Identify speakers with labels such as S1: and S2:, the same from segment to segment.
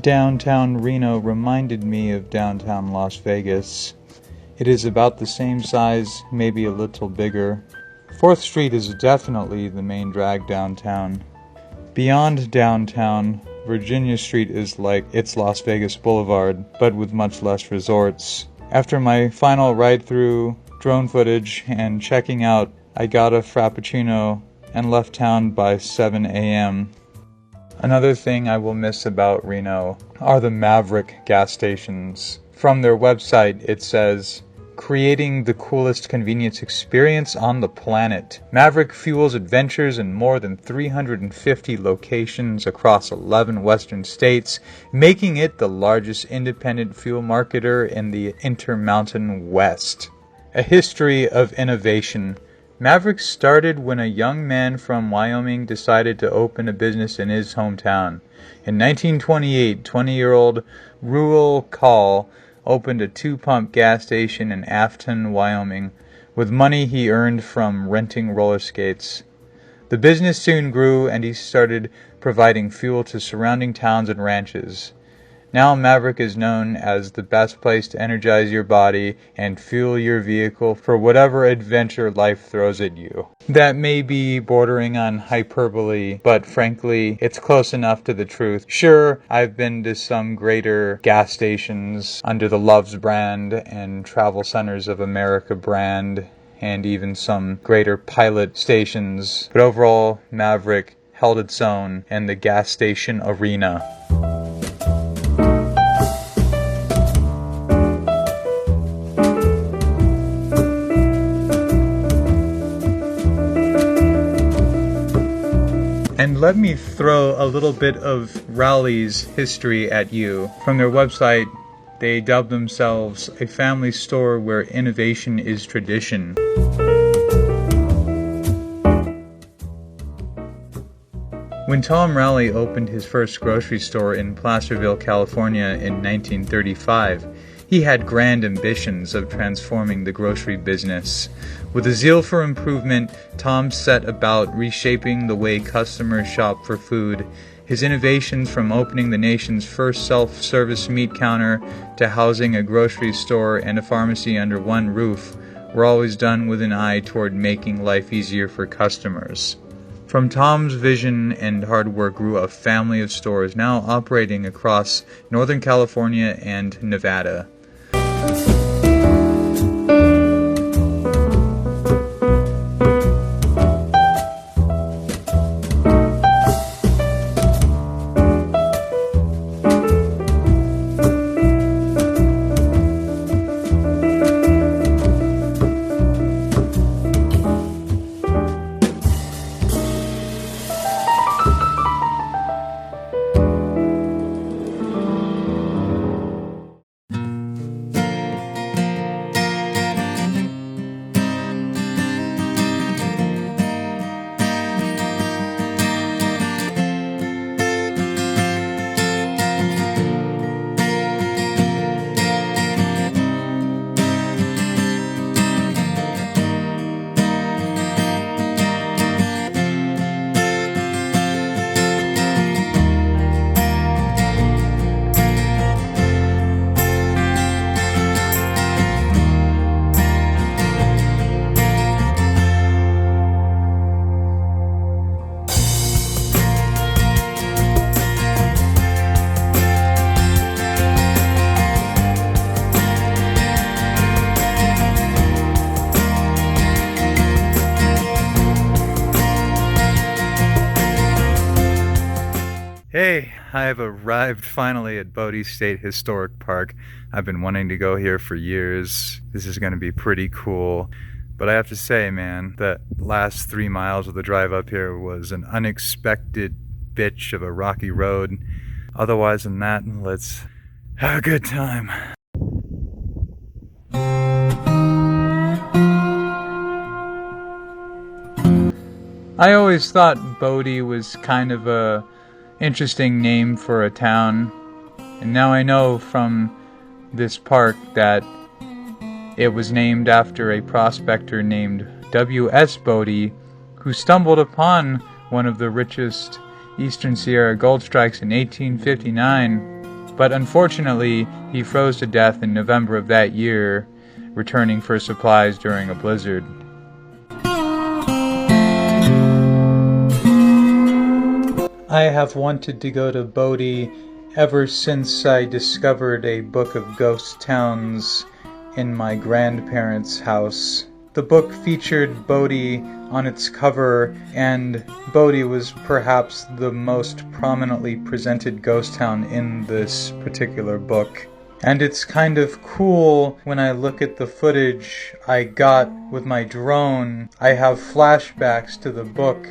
S1: Downtown Reno reminded me of downtown Las Vegas. It is about the same size, maybe a little bigger. 4th Street is definitely the main drag downtown. Beyond downtown, Virginia Street is like its Las Vegas Boulevard, but with much less resorts. After my final ride-through, drone footage, and checking out, I got a Frappuccino and left town by 7 a.m. Another thing I will miss about Reno are the Mavic gas stations. From their website, it says, "Creating the coolest convenience experience on the planet. Mavic fuels adventures in more than 350 locations across 11 western states, making it the largest independent fuel marketer in the Intermountain West." A history of innovation. Mavic started when a young man from Wyoming decided to open a business in his hometown. In 1928, 20-year-old Ruel Call opened a 2-pump gas station in Afton, Wyoming, with money he earned from renting roller skates. The business soon grew, and he started providing fuel to surrounding towns and ranches. Now Mavic is known as the best place to energize your body and fuel your vehicle for whatever adventure life throws at you. That may be bordering on hyperbole, but frankly, it's close enough to the truth. Sure, I've been to some greater gas stations under the Love's brand and Travel Centers of America brand, and even some greater pilot stations, but overall, Mavic held its own in the gas station arena. And let me throw a little bit of Rowley's history at you. From their website, they dubbed themselves a family store where innovation is tradition. When Tom Rowley opened his first grocery store in Placerville, California in 1935, he had grand ambitions of transforming the grocery business. With a zeal for improvement, Tom set about reshaping the way customers shop for food. His innovations, from opening the nation's first self-service meat counter to housing a grocery store and a pharmacy under one roof, were always done with an eye toward making life easier for customers. From Tom's vision and hard work grew a family of stores now operating across Northern California and Nevada. Hey, I have arrived finally at Bodie State Historic Park. I've been wanting to go here for years. This is going to be pretty cool. But I have to say, man, that last 3 miles of the drive up here was an unexpected bitch of a rocky road. Otherwise than that, let's have a good time. I always thought Bodie was kind of a interesting name for a town, and now I know from this park that it was named after a prospector named W.S. Bodie, who stumbled upon one of the richest Eastern Sierra gold strikes in 1859 but unfortunately he froze to death in November of that year, returning for supplies during a blizzard. I have wanted to go to Bodhi ever since I discovered a book of ghost towns in my grandparents' house. The book featured Bodhi on its cover, and Bodhi was perhaps the most prominently presented ghost town in this particular book. And it's kind of cool when I look at the footage I got with my drone. I have flashbacks to the book.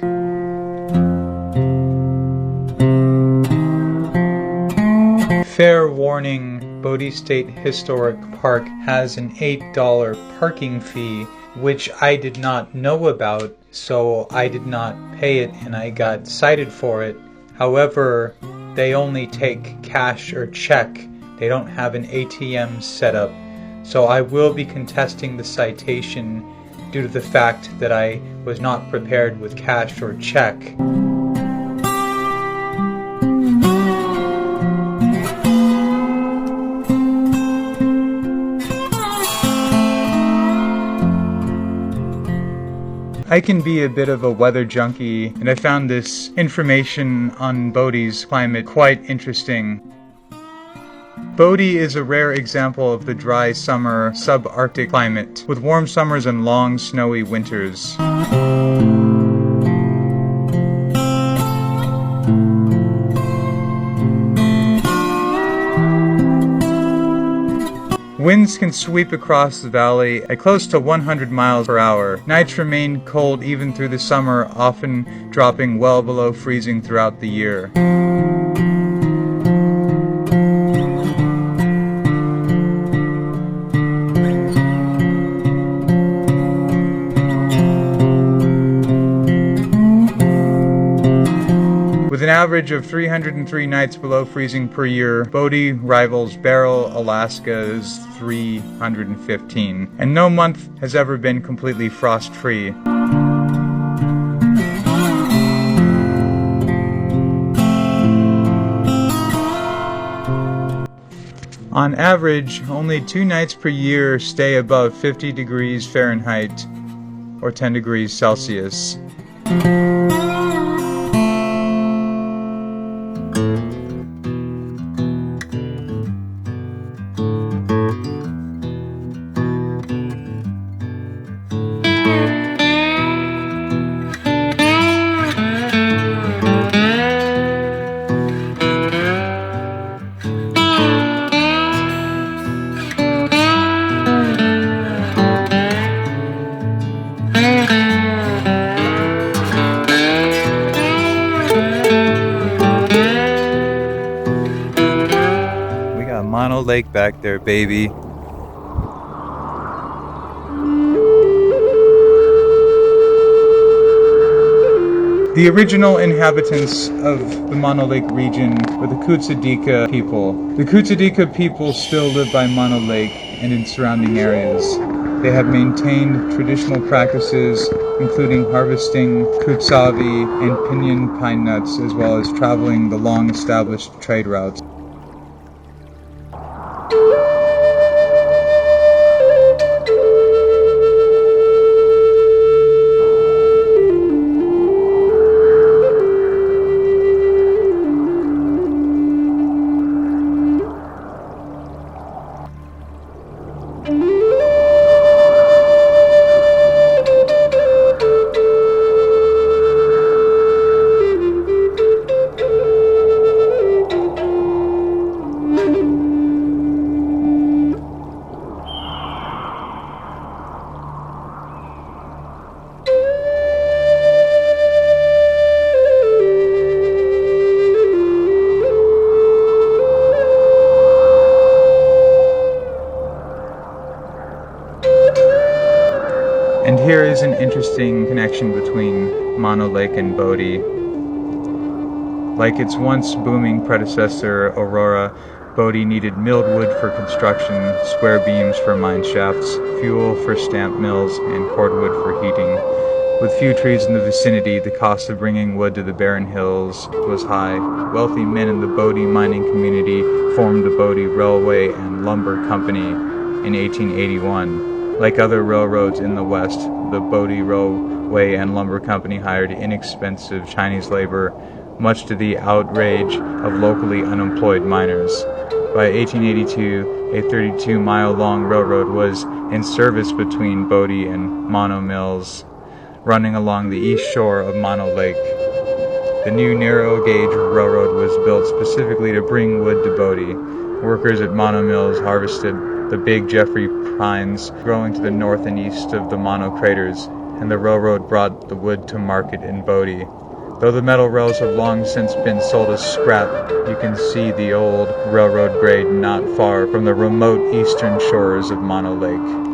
S1: Fair warning, Bodhi State Historic Park has an $8 parking fee, which I did not know about, so I did not pay it and I got cited for it. However, they only take cash or check. They don't have an ATM set up, so I will be contesting the citation due to the fact that I was not prepared with cash or check. I can be a bit of a weather junkie, and I found this information on Bodhi's climate quite interesting. Bodhi is a rare example of the dry summer subarctic climate, with warm summers and long snowy winters. Winds can sweep across the valley at close to 100 miles per hour. Nights remain cold even through the summer, often dropping well below freezing throughout the year. With an average of 303 nights below freezing per year, Bodhi rivals Barrow, Alaska's 315, and no month has ever been completely frost-free. On average, only 2 nights per year stay above 50 degrees Fahrenheit or 10 degrees Celsius. Mono Lake back there, baby. The original inhabitants of the Mono Lake region were the Kutsadika people. The Kutsadika people still live by Mono Lake and in surrounding areas. They have maintained traditional practices including harvesting kutsavi and pinyon pine nuts, as well as traveling the long-established trade routes. And here is an interesting connection between Mono Lake and Bodhi. Like its once booming predecessor, Aurora, Bodhi needed milled wood for construction, square beams for mine shafts, fuel for stamp mills, and cordwood for heating. With few trees in the vicinity, the cost of bringing wood to the barren hills was high. Wealthy men in the Bodhi mining community formed the Bodhi Railway and Lumber Company in 1881. Like other railroads in the West, the Bodhi Railway and Lumber Company hired inexpensive Chinese labor, much to the outrage of locally unemployed miners. By 1882, a 32-mile-long railroad was in service between Bodhi and Mono Mills, running along the east shore of Mono Lake. The new narrow-gauge railroad was built specifically to bring wood to Bodhi. Workers at Mono Mills harvested the big Jeffrey pines growing to the north and east of the Mono craters, and the railroad brought the wood to market in Bodhi. Though the metal rails have long since been sold as scrap, you can see the old railroad grade not far from the remote eastern shores of Mono Lake.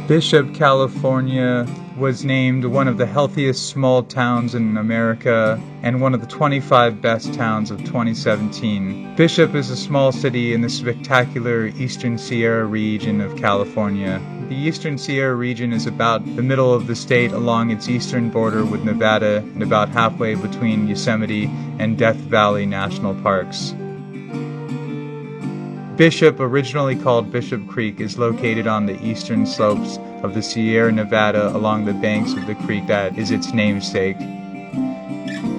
S1: Bishop, California was named one of the healthiest small towns in America and one of the 25 best towns of 2017. Bishop is a small city in the spectacular Eastern Sierra region of California. The Eastern Sierra region is about the middle of the state along its eastern border with Nevada and about halfway between Yosemite and Death Valley National Parks. Bishop, originally called Bishop Creek, is located on the eastern slopes of the Sierra Nevada along the banks of the creek that is its namesake.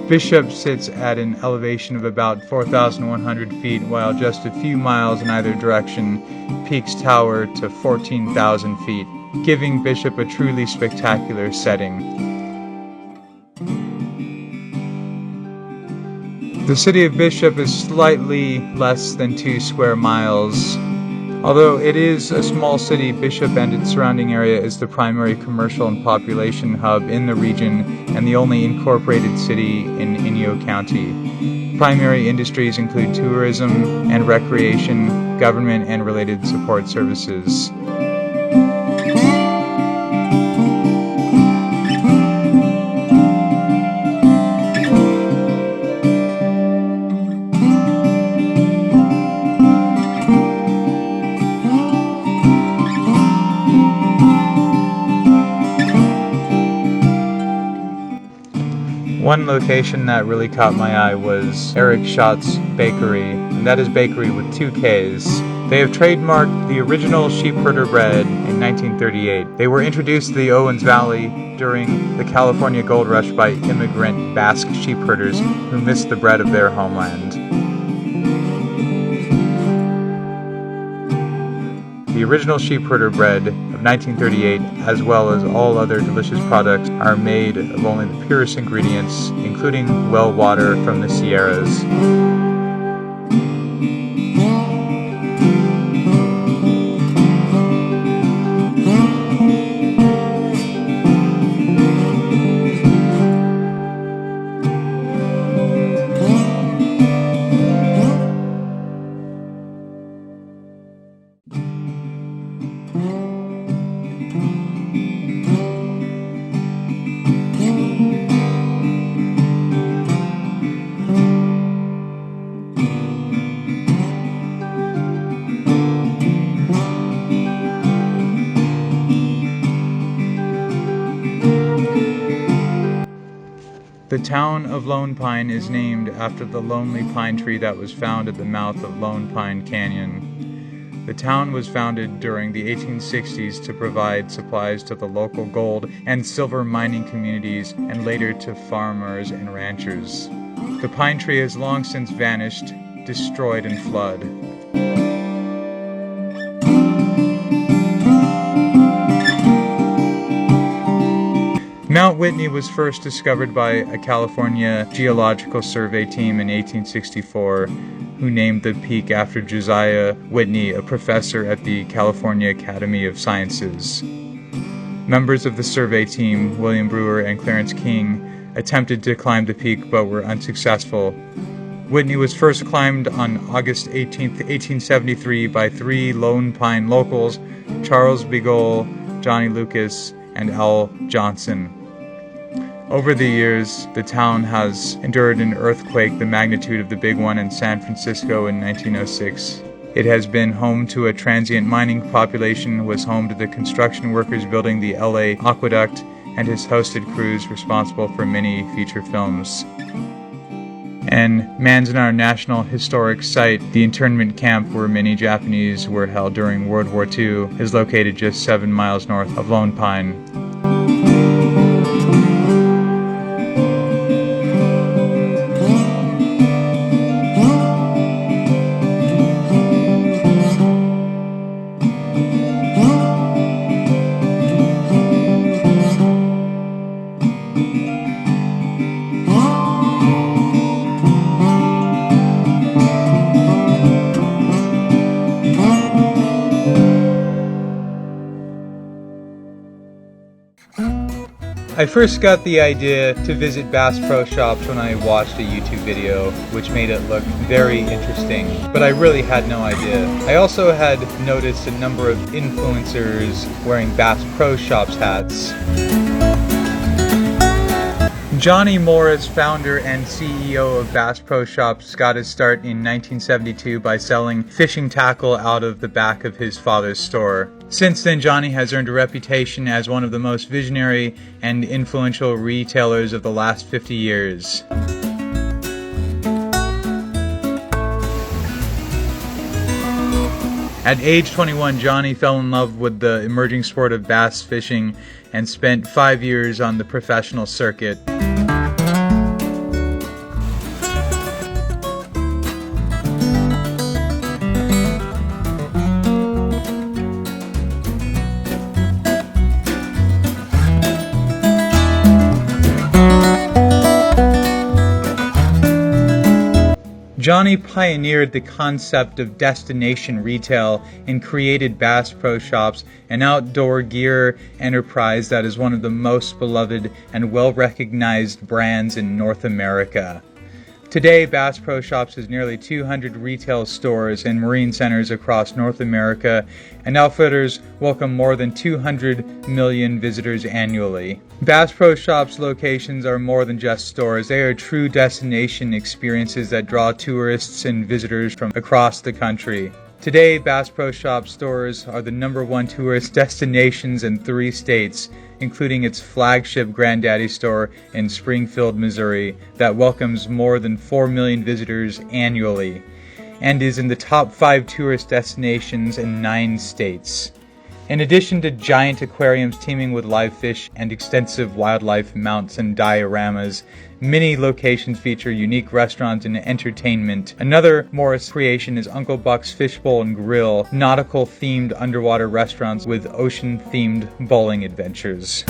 S1: Bishop sits at an elevation of about 4,100 feet, while just a few miles in either direction peaks tower to 14,000 feet, giving Bishop a truly spectacular setting. The city of Bishop is slightly less than 2 square miles. Although it is a small city, Bishop and its surrounding area is the primary commercial and population hub in the region and the only incorporated city in Inyo County. Primary industries include tourism and recreation, government and related support services. One location that really caught my eye was Eric Schott's Bakery, and that is bakery with 2 Ks. They have trademarked the original sheepherder bread in 1938. They were introduced to the Owens Valley during the California Gold Rush by immigrant Basque sheepherders who missed the bread of their homeland. The original sheepherder bread of 1938, as well as all other delicious products, are made of only the purest ingredients, including well water from the Sierras. The town of Lone Pine is named after the lonely pine tree that was found at the mouth of Lone Pine Canyon. The town was founded during the 1860s to provide supplies to the local gold and silver mining communities and later to farmers and ranchers. The pine tree has long since vanished, destroyed in flood. Mount Whitney was first discovered by a California Geological Survey team in 1864, who named the peak after Josiah Whitney, a professor at the California Academy of Sciences. Members of the survey team, William Brewer and Clarence King, attempted to climb the peak but were unsuccessful. Whitney was first climbed on August 18, 1873 by 3 Lone Pine locals, Charles Beagle, Johnny Lucas, and Al Johnson. Over the years, the town has endured an earthquake the magnitude of the big one in San Francisco in 1906. It has been home to a transient mining population, was home to the construction workers building the LA Aqueduct, and has hosted crews responsible for many feature films. And Manzanar National Historic Site, the internment camp where many Japanese were held during World War II, is located just 7 miles north of Lone Pine. I first got the idea to visit Bass Pro Shops when I watched a YouTube video, which made it look very interesting, but I really had no idea. I also had noticed a number of influencers wearing Bass Pro Shops hats. Johnny Morris, founder and CEO of Bass Pro Shops, got his start in 1972 by selling fishing tackle out of the back of his father's store. Since then, Johnny has earned a reputation as one of the most visionary and influential retailers of the last 50 years. At age 21, Johnny fell in love with the emerging sport of bass fishing and spent 5 years on the professional circuit. Johnny pioneered the concept of destination retail and created Bass Pro Shops, an outdoor gear enterprise that is one of the most beloved and well-recognized brands in North America. Today, Bass Pro Shops has nearly 200 retail stores and marine centers across North America, and outfitters welcome more than 200 million visitors annually. Bass Pro Shops locations are more than just stores. They are true destination experiences that draw tourists and visitors from across the country. Today, Bass Pro Shops stores are the #1 tourist destinations in 3 states, including its flagship Granddaddy store in Springfield, Missouri, that welcomes more than 4 million visitors annually, and is in the top 5 tourist destinations in 9 states. In addition to giant aquariums teeming with live fish and extensive wildlife mounts and dioramas, many locations feature unique restaurants and entertainment. Another Morris creation is Uncle Buck's Fishbowl and Grill, nautical-themed underwater restaurants with ocean-themed bowling adventures.